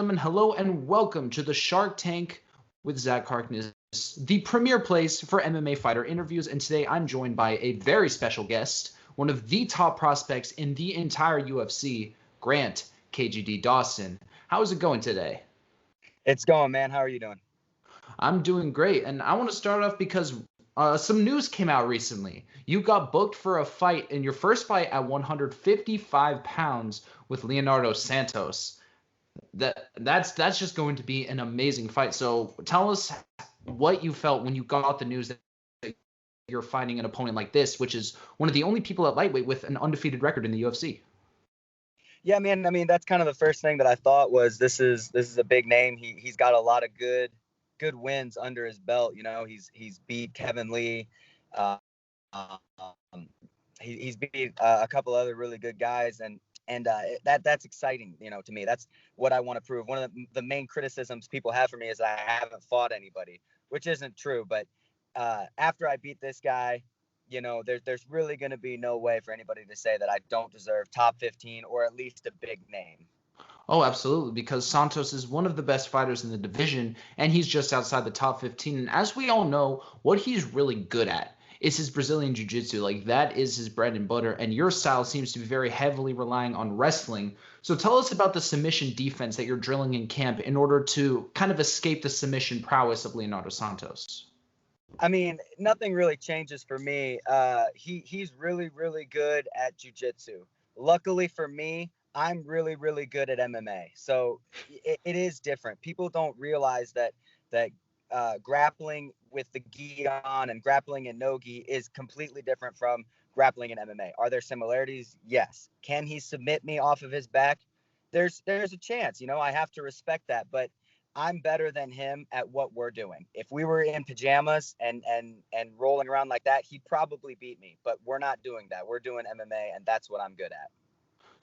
gentlemen, hello and welcome to the Shark Tank with Zach Harkness, the premier place for MMA fighter interviews. And today I'm joined by a very special guest, one of the top prospects in the entire UFC, Grant KGD Dawson. How's it going today? It's going, man. How are you doing? I'm doing great. And I want to start off because some news came out recently. You got booked for a fight in your first fight at 155 pounds with Leonardo Santos. That's just going to be an amazing fight. So tell us what you felt when you got the news that you're fighting an opponent like this, which is one of the only people at lightweight with an undefeated record in the UFC. Yeah, man. I mean, that's kind of the first thing that I thought was this is a big name. He's got a lot of good wins under his belt. You know, he's beat Kevin Lee. He's beat a couple other really good guys, and that's exciting, you know, to me. That's what I want to prove. One of the main criticisms people have for me is I haven't fought anybody, which isn't true. But after I beat this guy, you know, there's really going to be no way for anybody to say that I don't deserve top 15 or at least a big name. Oh, absolutely, because Santos is one of the best fighters in the division, and he's just outside the top 15. And as we all know, what he's really good at is his Brazilian jiu-jitsu. Like, that is his bread and butter, and your style seems to be very heavily relying on wrestling. So tell us about the submission defense that you're drilling in camp in order to kind of escape the submission prowess of Leonardo Santos. I mean, nothing really changes for me. He's really, really good at jiu-jitsu. Luckily for me, I'm really, really good at MMA. So it is different. People don't realize that grappling with the gi on and grappling in no gi is completely different from grappling in MMA. Are there similarities? Yes. Can he submit me off of his back? There's a chance. You know, I have to respect that. But I'm better than him at what we're doing. If we were in pajamas and rolling around like that, he'd probably beat me. But we're not doing that. We're doing MMA, and that's what I'm good at.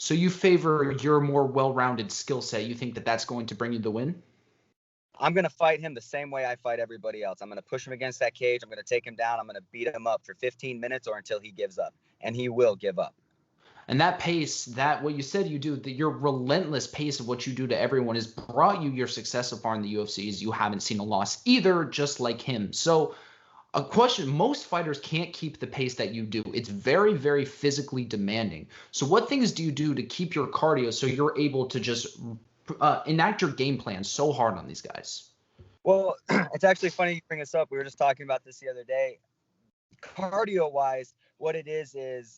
So you favor your more well-rounded skill set. You think that that's going to bring you the win? I'm going to fight him the same way I fight everybody else. I'm going to push him against that cage. I'm going to take him down. I'm going to beat him up for 15 minutes or until he gives up. And he will give up. And that pace, that what you said you do, your relentless pace of what you do to everyone has brought you your success so far in the UFC. Is you haven't seen a loss either, just like him. So a question, most fighters can't keep the pace that you do. It's very, very physically demanding. So what things do you do to keep your cardio so you're able to just enact your game plan so hard on these guys? Well, it's actually funny you bring this up. We were just talking about this the other day. Cardio-wise, what it is,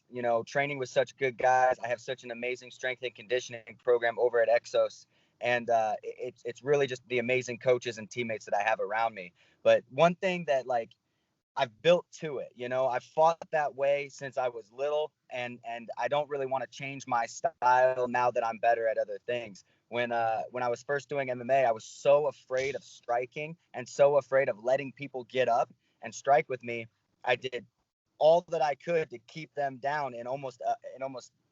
you know, training with such good guys. I have such an amazing strength and conditioning program over at Exos. And it's really just the amazing coaches and teammates that I have around me. But one thing that, like, I've built to it, you know, I've fought that way since I was little, and I don't really want to change my style now that I'm better at other things. When I was first doing MMA, I was so afraid of striking and so afraid of letting people get up and strike with me. I did all that I could to keep them down in almost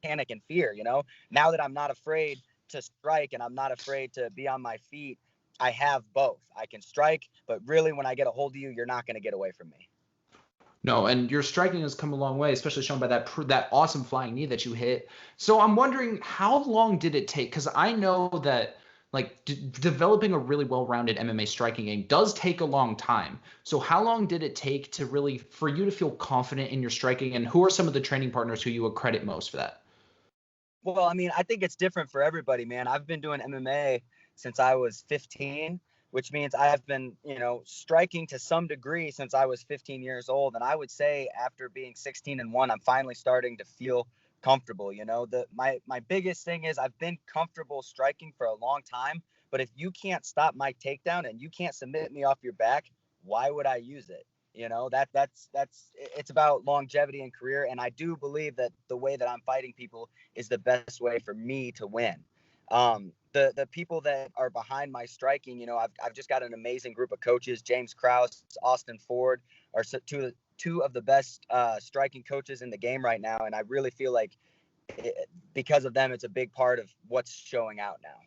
panic and fear, you know. Now that I'm not afraid to strike and I'm not afraid to be on my feet, I have both. I can strike, but really when I get a hold of you, you're not going to get away from me. No, and your striking has come a long way, especially shown by that awesome flying knee that you hit. So I'm wondering, how long did it take? Because I know that like developing a really well-rounded MMA striking game does take a long time. So how long did it take to really for you to feel confident in your striking, and who are some of the training partners who you would credit most for that? Well, I mean, I think it's different for everybody, man. I've been doing MMA since I was 15, which means I have been, you know, striking to some degree since I was 15 years old. And I would say after being 16-1, I'm finally starting to feel comfortable. You know, my biggest thing is I've been comfortable striking for a long time, but if you can't stop my takedown and you can't submit me off your back, why would I use it? You know, that's it's about longevity and career. And I do believe that the way that I'm fighting people is the best way for me to win. The people that are behind my striking, you know, I've just got an amazing group of coaches. James Krause, Austin Ford are two of the best striking coaches in the game right now. And I really feel like because of them, it's a big part of what's showing out now.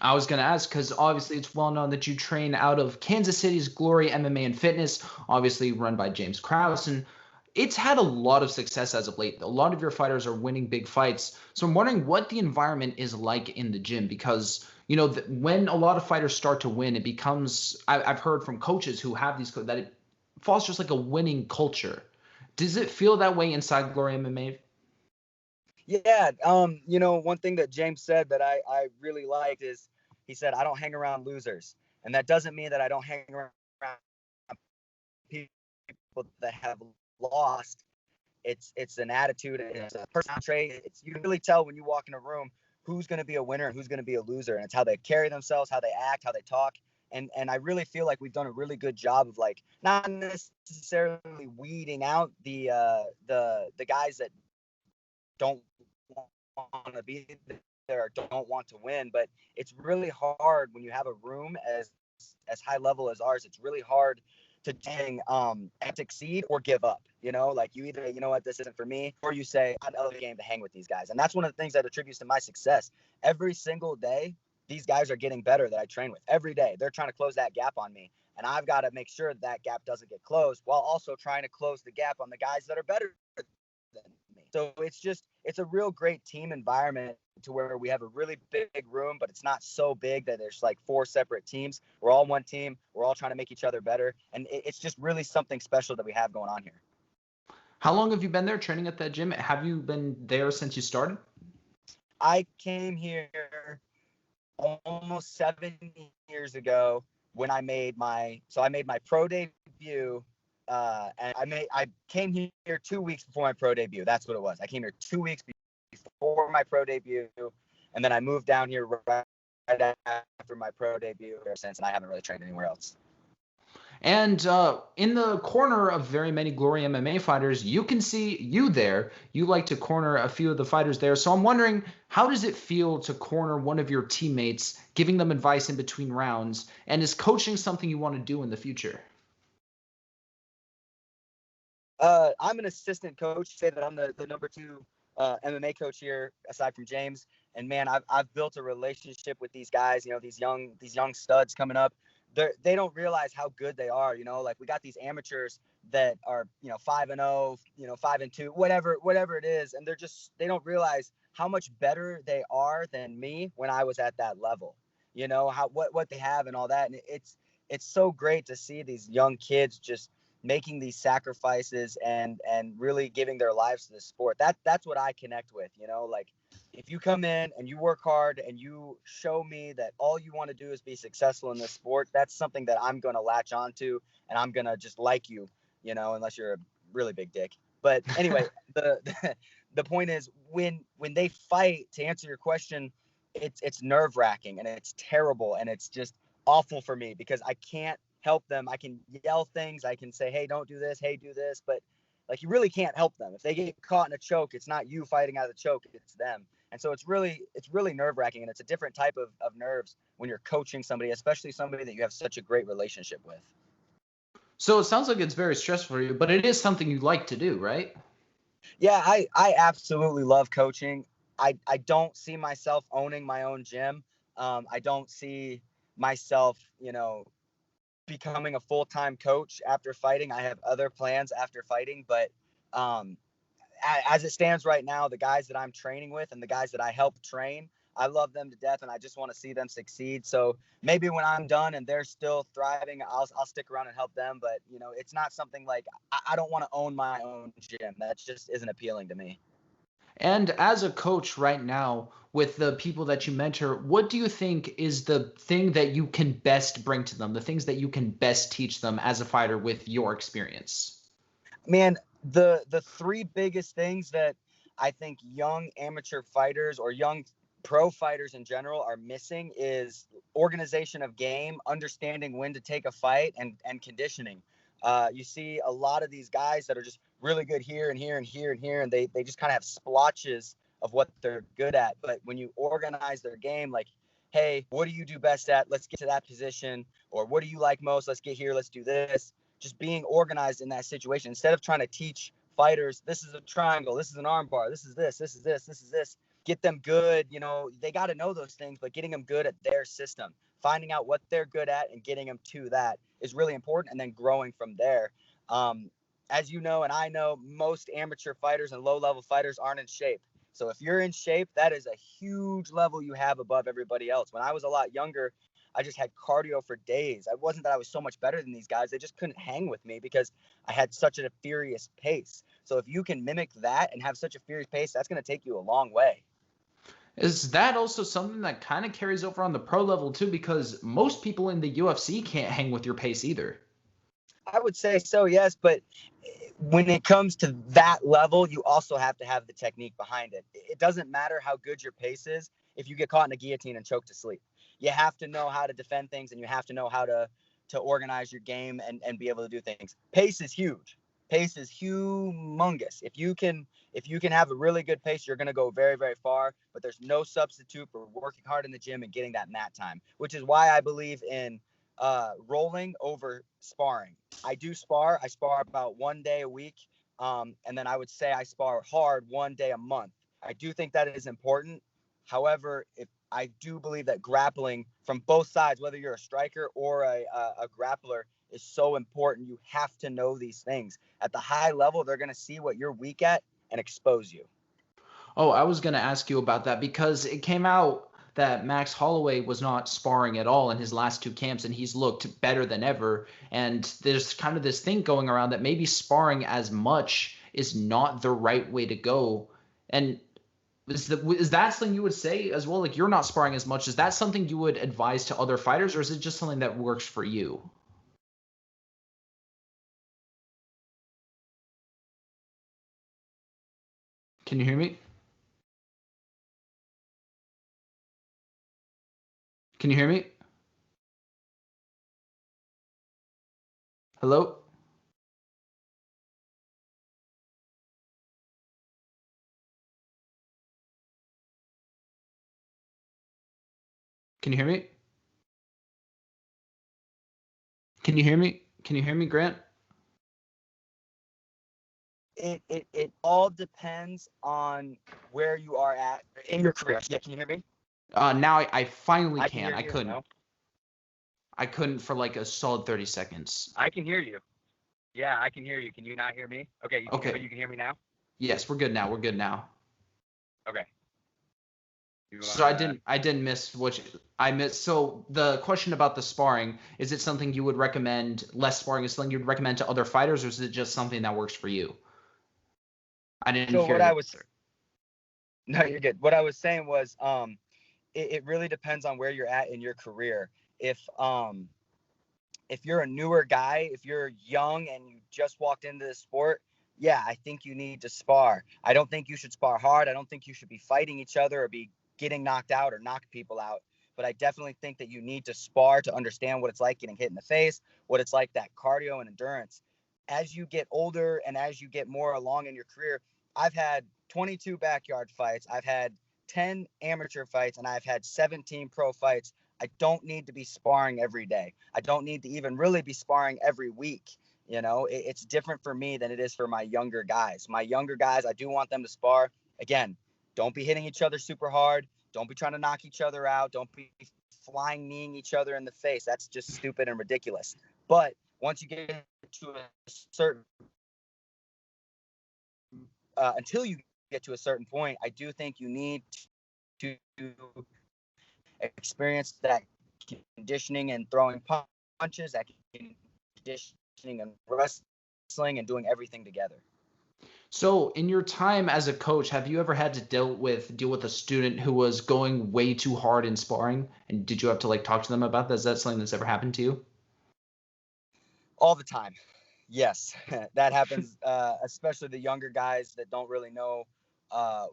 I was going to ask because obviously it's well known that you train out of Kansas City's Glory MMA and Fitness, obviously run by James Krause, and it's had a lot of success as of late. A lot of your fighters are winning big fights. So I'm wondering what the environment is like in the gym, because when a lot of fighters start to win, it becomes, I've heard from coaches who have these, that it fosters like a winning culture. Does it feel that way inside Glory MMA? Yeah. One thing that James said that I really liked is he said, I don't hang around losers. And that doesn't mean that I don't hang around people that have lost. It's an attitude, it's a personality trait. You can really tell when you walk in a room who's going to be a winner and who's going to be a loser, and it's how they carry themselves, how they act, how they talk. And I really feel like we've done a really good job of like not necessarily weeding out the guys that don't want to be there or don't want to win, but it's really hard when you have a room as high level as ours. It's really hard to succeed or give up. Like you either, what, this isn't for me, or you say, I'd elevate the game to hang with these guys. And that's one of the things that attributes to my success. Every single day, these guys are getting better that I train with. Every day, they're trying to close that gap on me. And I've got to make sure that gap doesn't get closed while also trying to close the gap on the guys that are better than me. So it's a real great team environment to where we have a really big room, but it's not so big that there's like 4 separate teams. We're all one team. We're all trying to make each other better. And it's just really something special that we have going on here. How long have you been there training at that gym? Have you been there since you started? I came here almost 7 years ago when I made my pro debut. And I came here 2 weeks before my pro debut. That's what it was. I came here 2 weeks before my pro debut, and then I moved down here right after my pro debut ever since, and I haven't really trained anywhere else. And in the corner of very many Glory MMA fighters, you can see you there. You like to corner a few of the fighters there. So I'm wondering, how does it feel to corner one of your teammates, giving them advice in between rounds? And is coaching something you want to do in the future? I'm an assistant coach. Say that I'm the number 2 MMA coach here, aside from James. And man, I've built a relationship with these guys. These young studs coming up. They don't realize how good they are. Like we got these amateurs that are 5-0, 5-2, whatever it is, and they don't realize how much better they are than me when I was at that level. What they have and all that, and it's so great to see these young kids just making these sacrifices and really giving their lives to the sport. That's what I connect with. Like if you come in and you work hard and you show me that all you want to do is be successful in this sport, that's something that I'm going to latch onto, and I'm going to just like you, unless you're a really big dick. But anyway, the point is when they fight, to answer your question, it's nerve-wracking and it's terrible and it's just awful for me because I can't help them. I can yell things. I can say, hey, don't do this. Hey, do this. But like, you really can't help them. If they get caught in a choke, it's not you fighting out of the choke, it's them. And so it's really nerve-wracking, and it's a different type of nerves when you're coaching somebody, especially somebody that you have such a great relationship with. So it sounds like it's very stressful for you, but it is something you like to do, right? Yeah, I absolutely love coaching. I don't see myself owning my own gym. I don't see myself, becoming a full-time coach after fighting. I have other plans after fighting, but as it stands right now, the guys that I'm training with and the guys that I help train, I love them to death, and I just want to see them succeed. So maybe when I'm done and they're still thriving, I'll stick around and help them. But it's not something like I don't want to own my own gym. That just isn't appealing to me. And as a coach right now, with the people that you mentor, what do you think is the thing that you can best bring to them, the things that you can best teach them as a fighter with your experience? Man, the 3 biggest things that I think young amateur fighters or young pro fighters in general are missing is organization of game, understanding when to take a fight, and conditioning. You see a lot of these guys that are just really good here and here and here and here, and they just kind of have splotches of what they're good at. But when you organize their game, like, hey, what do you do best at? Let's get to that position. Or what do you like most? Let's get here. Let's do this. Just being organized in that situation instead of trying to teach fighters, this is a triangle, this is an arm bar, this is this, this is this, this is this. Get them good. They got to know those things, but getting them good at their system, finding out what they're good at and getting them to that is really important, and then growing from there. As you know, and I know, most amateur fighters and low-level fighters aren't in shape. So if you're in shape, that is a huge level you have above everybody else. When I was a lot younger, I just had cardio for days. It wasn't that I was so much better than these guys. They just couldn't hang with me because I had such a furious pace. So if you can mimic that and have such a furious pace, that's going to take you a long way. Is that also something that kind of carries over on the pro level too? Because most people in the UFC can't hang with your pace either. I would say so, yes. But when it comes to that level, you also have to have the technique behind it. It doesn't matter how good your pace is if you get caught in a guillotine and choked to sleep. You have to know how to defend things, and you have to know how to organize your game and be able to do things. Pace is huge. Pace is humongous. If you can have a really good pace, you're going to go very, very far. But there's no substitute for working hard in the gym and getting that mat time, which is why I believe in rolling over sparring. I do spar. I spar about 1 day a week. And then I would say I spar hard 1 day a month. I do think that is important. However, if I do believe that grappling from both sides, whether you're a striker or a grappler, is so important. You have to know these things. At the high level, they're going to see what you're weak at and expose you. Oh, I was going to ask you about that because it came out that Max Holloway was not sparring at all in his last two camps, and he's looked better than ever. And there's kind of this thing going around that maybe sparring as much is not the right way to go. And is that something you would say as well? Like, you're not sparring as much. Is that something you would advise to other fighters, or is it just something that works for you? Can you hear me? Can you hear me? Hello? Can you hear me? Can you hear me? Can you hear me, Grant? It all depends on where you are at in your career. Yeah, can you hear me? Now I finally I can can. hear I you. couldn't. No? I couldn't for like a solid 30 seconds. I can hear you. Yeah, I can hear you. Can you not hear me? Okay, you Okay. can hear me now? Yes, we're good now. We're good now. Okay. So I didn't miss I missed. So the question about the sparring, is it something you would recommend, less sparring is something you'd recommend to other fighters, or is it just something that works for you? I didn't So hear what your I was answer. No, you're good. What I was saying was it really depends on where you're at in your career. If you're a newer guy, if you're young and you just walked into the sport, yeah, I think you need to spar. I don't think you should spar hard. I don't think you should be fighting each other or be getting knocked out or knock people out. But I definitely think that you need to spar to understand what it's like getting hit in the face, what it's like, that cardio and endurance. As you get older and as you get more along in your career, I've had 22 backyard fights. I've had 10 amateur fights, and I've had 17 pro fights. I don't need to be sparring every day. I don't need to even really be sparring every week. It's different for me than it is for my younger guys. My younger guys, I do want them to spar. Again, don't be hitting each other super hard. Don't be trying to knock each other out. Don't be flying kneeing each other in the face. That's just stupid and ridiculous. But once you get to a certain until you get to a certain point, I do think you need to experience that conditioning and throwing punches, that conditioning and wrestling, and doing everything together. So in your time as a coach, have you ever had to deal with a student who was going way too hard in sparring? And did you have to like talk to them about that? Is that something that's ever happened to you? All the time. Yes, that happens, especially the younger guys that don't really know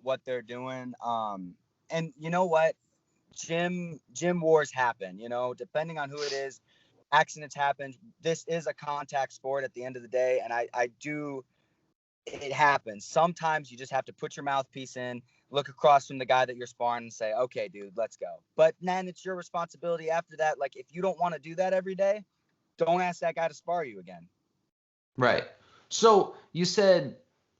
what they're doing. And you know what? Gym wars happen, depending on who it is. Accidents happen. This is a contact sport at the end of the day. And it happens. Sometimes you just have to put your mouthpiece in, look across from the guy that you're sparring and say, okay, dude, let's go. But then it's your responsibility after that. Like, if you don't want to do that every day, don't ask that guy to spar you again. Right. So you said,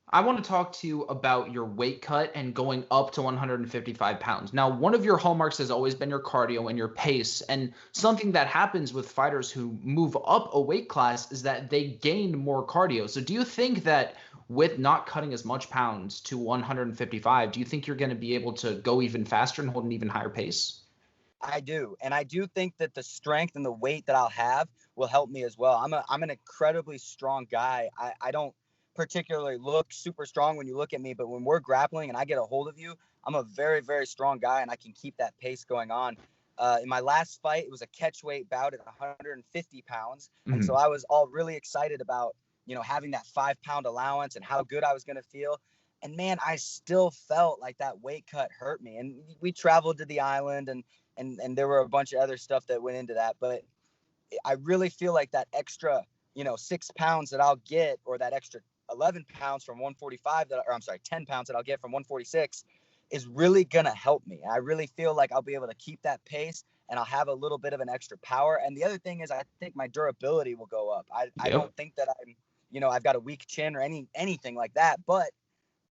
I want to talk to you about your weight cut and going up to 155 pounds. Now, one of your hallmarks has always been your cardio and your pace. And something that happens with fighters who move up a weight class is that they gain more cardio. So do you think that with not cutting as much pounds to 155, do you think you're going to be able to go even faster and hold an even higher pace? I do. And I do think that the strength and the weight that I'll have will help me as well. I'm an incredibly strong guy. I don't particularly look super strong when you look at me, but when we're grappling and I get a hold of you, I'm a very, very strong guy, and I can keep that pace going on. In my last fight, it was a catch weight bout at 150 pounds. And so I was all really excited about, having that 5-pound allowance and how good I was going to feel. And man, I still felt like that weight cut hurt me. And we traveled to the island, and there were a bunch of other stuff that went into that. But I really feel like that extra, 6 pounds that I'll get, or that extra 11 pounds from 145 10 pounds that I'll get from 146 is really going to help me. I really feel like I'll be able to keep that pace, and I'll have a little bit of an extra power. And the other thing is, I think my durability will go up. I don't think that I've got a weak chin or anything like that, but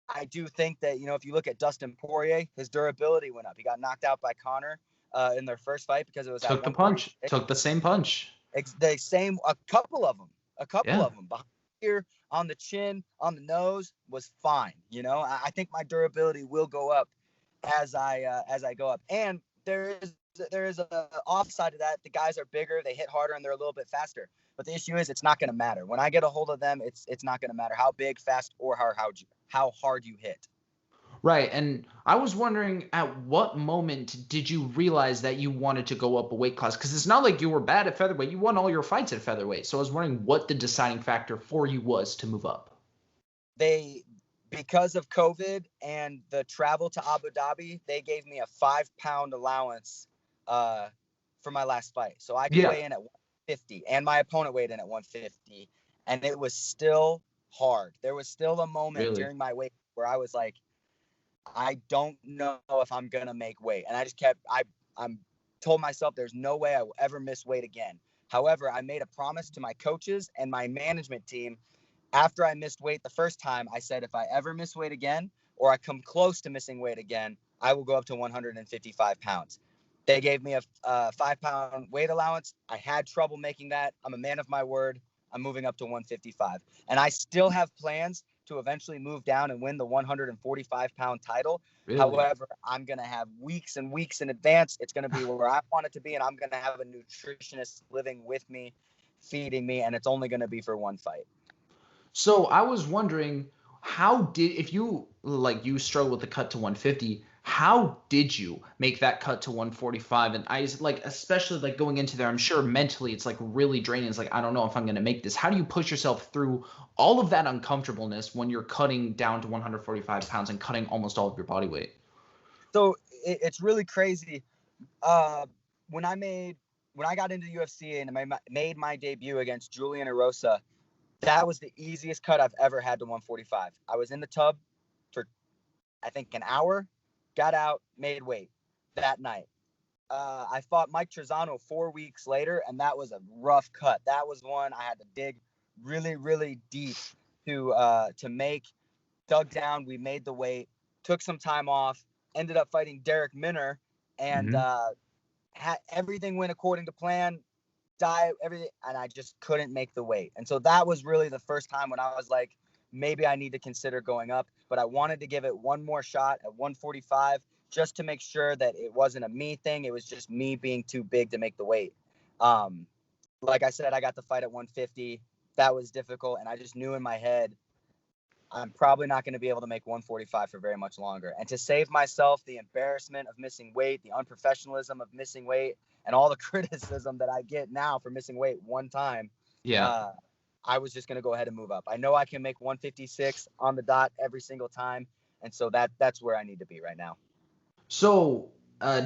I do think that, if you look at Dustin Poirier, his durability went up. He got knocked out by Conor in their first fight because it was took the same punch. A couple of them behind here, on the chin, on the nose was fine. I think my durability will go up as I go up. And there is a offside to that. The guys are bigger, they hit harder, and they're a little bit faster. But the issue is, it's not going to matter. When I get a hold of them, it's not going to matter how big, fast, or how hard you hit. Right. And I was wondering, at what moment did you realize that you wanted to go up a weight class? Because it's not like you were bad at featherweight. You won all your fights at featherweight. So I was wondering what the deciding factor for you was to move up. Because of COVID and the travel to Abu Dhabi, they gave me a 5-pound allowance for my last fight. So I could weigh in at 150, and my opponent weighed in at 150. And it was still hard. There was still a moment during my weight where I was like, I don't know if I'm going to make weight. And I just I'm told myself there's no way I will ever miss weight again. However, I made a promise to my coaches and my management team. After I missed weight the first time, I said, if I ever miss weight again, or I come close to missing weight again, I will go up to 155 pounds. They gave me a 5-pound weight allowance. I had trouble making that. I'm a man of my word. I'm moving up to 155. And I still have plans to eventually move down and win the 145-pound title. Really? However, I'm going to have weeks and weeks in advance. It's going to be where I want it to be, and I'm going to have a nutritionist living with me, feeding me, and it's only going to be for one fight. So I was wondering, if you struggled with the cut to 150, how did you make that cut to 145? And especially going into there, I'm sure mentally it's really draining. It's I don't know if I'm going to make this. How do you push yourself through all of that uncomfortableness when you're cutting down to 145 pounds and cutting almost all of your body weight? So it's really crazy. When I got into the UFC and I made my debut against Julian Erosa, that was the easiest cut I've ever had to 145. I was in the tub for, I think, an hour, got out, made weight that night. I fought Mike Trezano 4 weeks later, and that was a rough cut. That was one I had to dig really, really deep to make. Dug down, we made the weight, took some time off, ended up fighting Derek Minner, and everything went according to plan. Diet, everything, and I just couldn't make the weight. And so that was really the first time when I was like, maybe I need to consider going up. But I wanted to give it one more shot at 145 just to make sure that it wasn't a me thing. It was just me being too big to make the weight. Like I said, I got the fight at 150. That was difficult, and I just knew in my head I'm probably not going to be able to make 145 for very much longer. And to save myself the embarrassment of missing weight, the unprofessionalism of missing weight, and all the criticism that I get now for missing weight one time, I was just going to go ahead and move up. I know I can make 156 on the dot every single time, and so that's where I need to be right now. So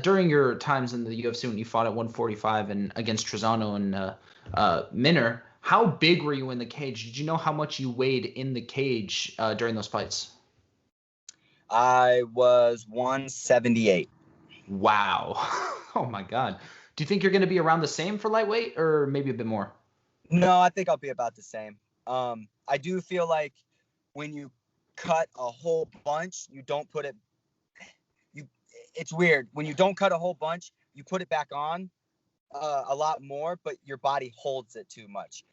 during your times in the UFC when you fought at 145 and against Trezano and Minner, how big were you in the cage? Did you know how much you weighed in the cage during those fights? I was 178. Wow. Oh, my God. Do you think you're going to be around the same for lightweight or maybe a bit more? No, I think I'll be about the same. I do feel like when you cut a whole bunch, you don't put it – it's weird. When you don't cut a whole bunch, you put it back on, a lot more, but your body holds it too much.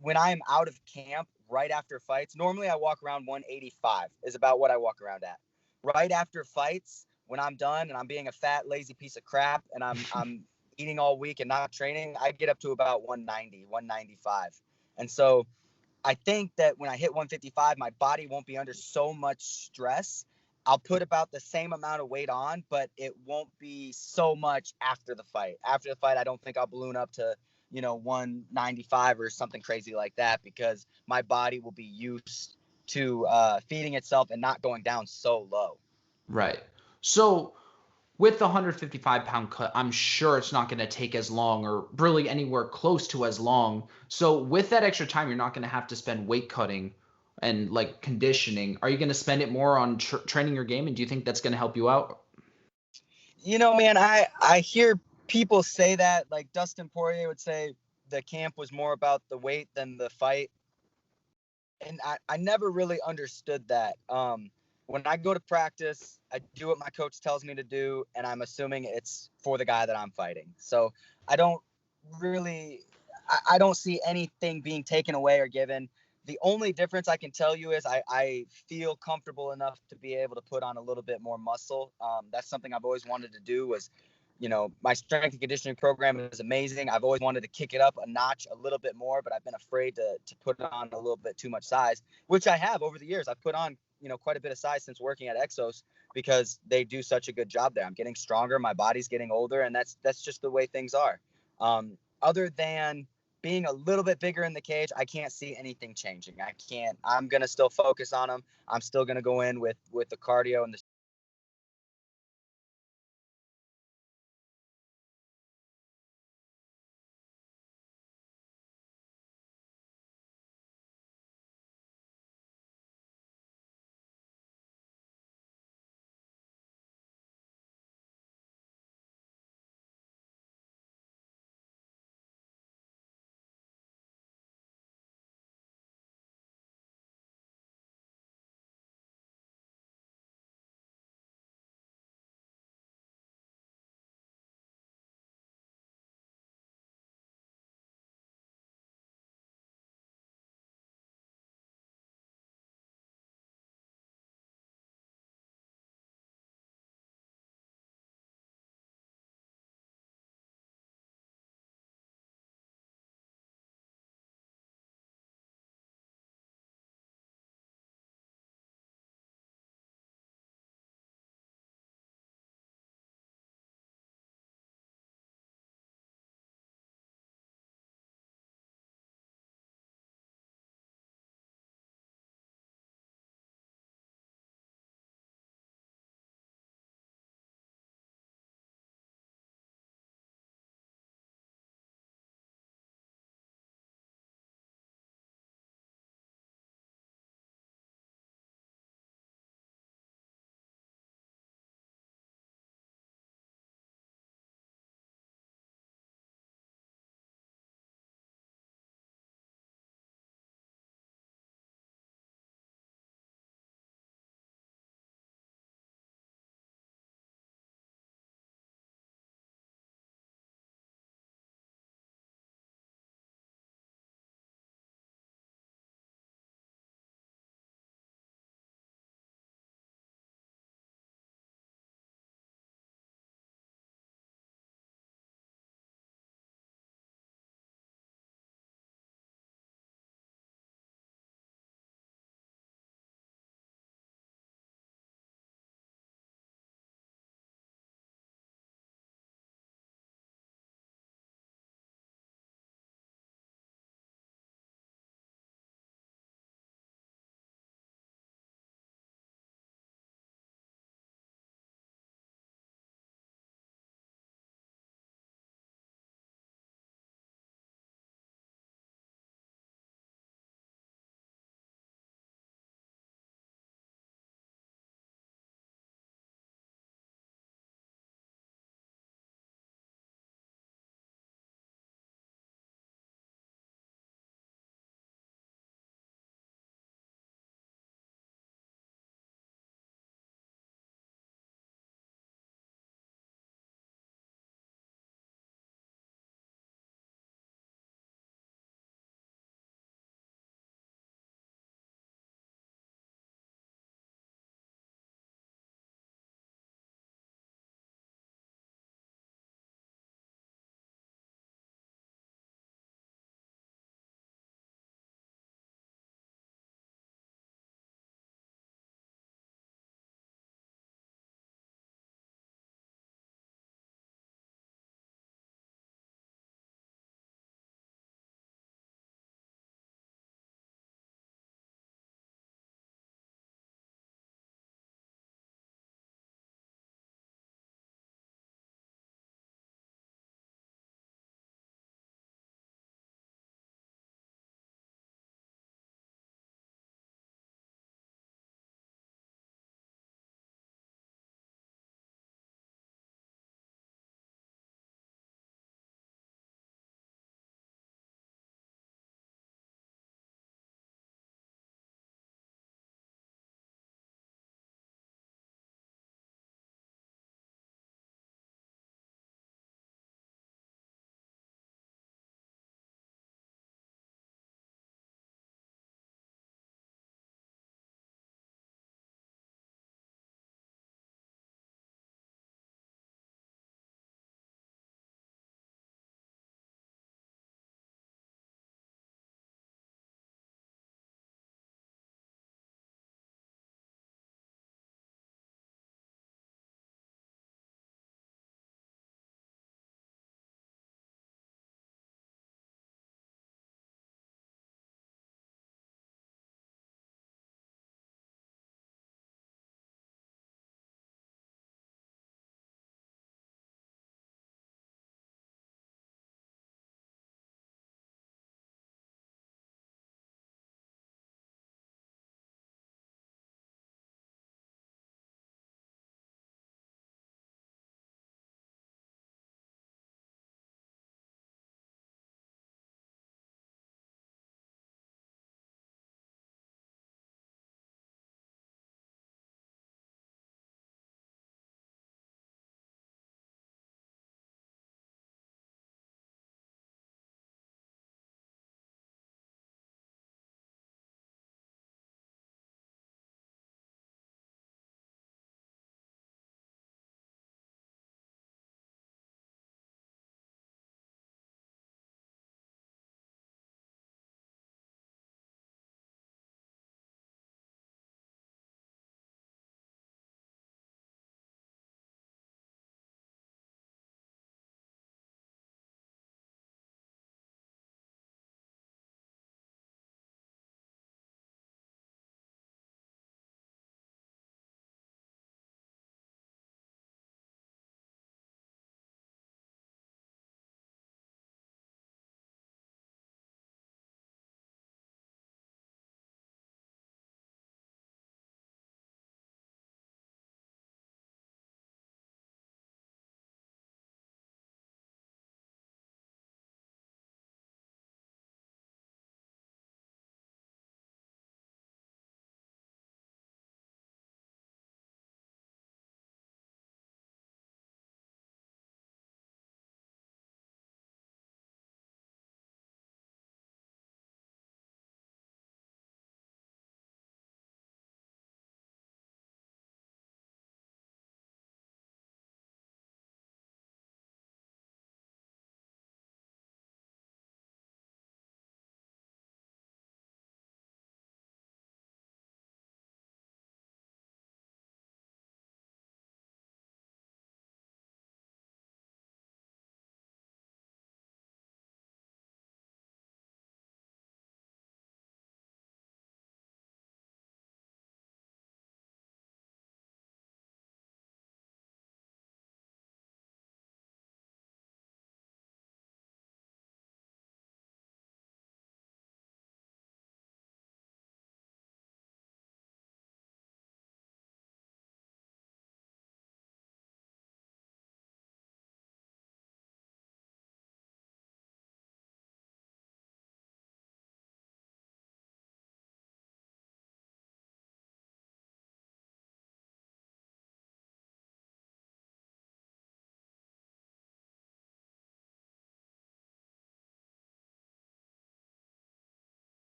When I'm out of camp right after fights, normally I walk around 185 is about what I walk around at. Right after fights, when I'm done and I'm being a fat, lazy piece of crap and I'm eating all week and not training, I get up to about 190, 195. And so I think that when I hit 155, my body won't be under so much stress. I'll put about the same amount of weight on, but it won't be so much after the fight. After the fight, I don't think I'll balloon up to, 195 or something crazy like that, because my body will be used to feeding itself and not going down so low. Right. So with the 155-pound cut, I'm sure it's not going to take as long or really anywhere close to as long. So with that extra time, you're not going to have to spend weight cutting and like conditioning. Are you going to spend it more on training your game? And do you think that's going to help you out? Man, I hear people say that, like Dustin Poirier would say the camp was more about the weight than the fight. And I never really understood that. When I go to practice, I do what my coach tells me to do, and I'm assuming it's for the guy that I'm fighting. So I don't see anything being taken away or given. The only difference I can tell you is I feel comfortable enough to be able to put on a little bit more muscle. That's something I've always wanted to do. Was my strength and conditioning program is amazing. I've always wanted to kick it up a notch a little bit more, but I've been afraid to put on a little bit too much size, which I have over the years. I've put on, quite a bit of size since working at Exos, because they do such a good job there. I'm getting stronger. My body's getting older, and that's just the way things are. Other than being a little bit bigger in the cage, I can't see anything changing. I'm going to still focus on them. I'm still going to go in with the cardio and the